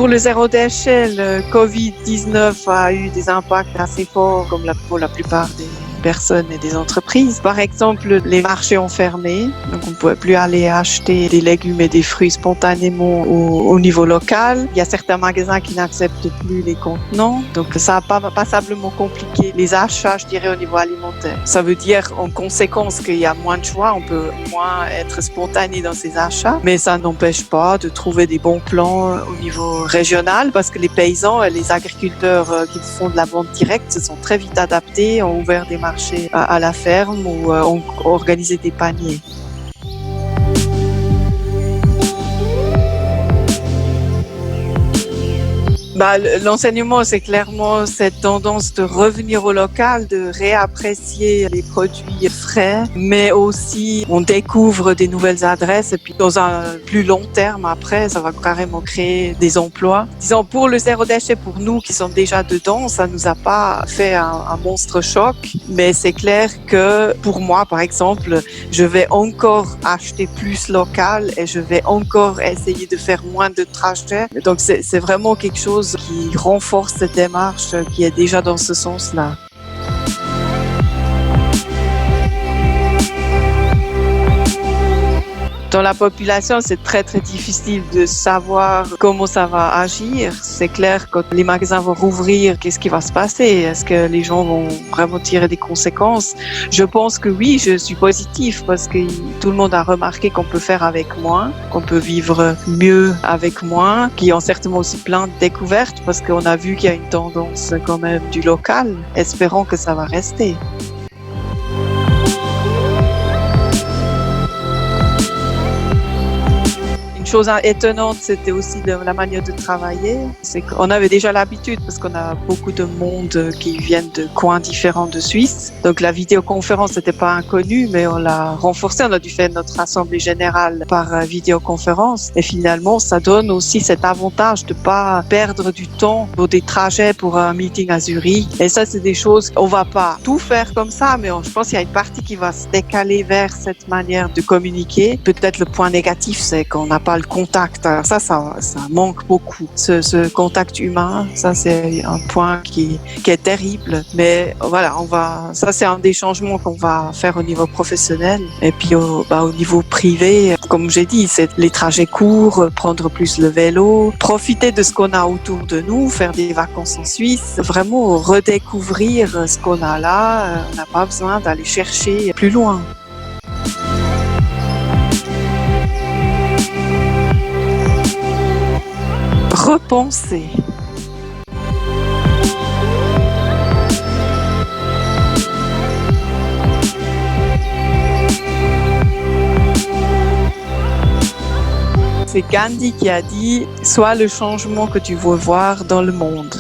Pour le zéro déchet, le Covid-19 a eu des impacts assez forts, comme pour la plupart des personnes et des entreprises. Par exemple, les marchés ont fermé, donc on ne pouvait plus aller acheter des légumes et des fruits spontanément au niveau local. Il y a certains magasins qui n'acceptent plus les contenants, donc ça a passablement compliqué les achats, je dirais, au niveau alimentaire. Ça veut dire en conséquence qu'il y a moins de choix, on peut moins être spontané dans ses achats, mais ça n'empêche pas de trouver des bons plans au niveau régional, parce que les paysans et les agriculteurs qui font de la vente directe se sont très vite adaptés, ont ouvert des marchés à la ferme ou ont organisé des paniers. L'enseignement, c'est clairement cette tendance de revenir au local, de réapprécier les produits frais, mais aussi on découvre des nouvelles adresses et puis dans un plus long terme après, ça va carrément créer des emplois. Disons, pour le zéro déchet, pour nous qui sommes déjà dedans, ça nous a pas fait un monstre choc, mais c'est clair que pour moi, par exemple, je vais encore acheter plus local et je vais encore essayer de faire moins de trajets. Donc c'est vraiment quelque chose qui renforce cette démarche qui est déjà dans ce sens-là. Dans la population, c'est très très difficile de savoir comment ça va agir. C'est clair, quand les magasins vont rouvrir, qu'est-ce qui va se passer? Est-ce que les gens vont vraiment tirer des conséquences? Je pense que oui, je suis positive parce que tout le monde a remarqué qu'on peut faire avec moins, qu'on peut vivre mieux avec moins, qui ont certainement aussi plein de découvertes parce qu'on a vu qu'il y a une tendance quand même du local. Espérons que ça va rester. Chose étonnante, c'était aussi la manière de travailler. C'est qu'on avait déjà l'habitude parce qu'on a beaucoup de monde qui viennent de coins différents de Suisse. Donc la vidéoconférence n'était pas inconnue, mais on l'a renforcée. On a dû faire notre assemblée générale par vidéoconférence. Et finalement, ça donne aussi cet avantage de pas perdre du temps pour des trajets pour un meeting à Zurich. Et ça, c'est des choses, on va pas tout faire comme ça, mais je pense qu'il y a une partie qui va se décaler vers cette manière de communiquer. Peut-être le point négatif, c'est qu'on n'a pas le contact. Alors ça manque beaucoup. Ce contact humain, ça c'est un point qui est terrible. Mais voilà, ça c'est un des changements qu'on va faire au niveau professionnel. Et puis au niveau privé, comme j'ai dit, c'est les trajets courts, prendre plus le vélo, profiter de ce qu'on a autour de nous, faire des vacances en Suisse, vraiment redécouvrir ce qu'on a là. On n'a pas besoin d'aller chercher plus loin. Repenser. C'est Gandhi qui a dit « Sois le changement que tu veux voir dans le monde ».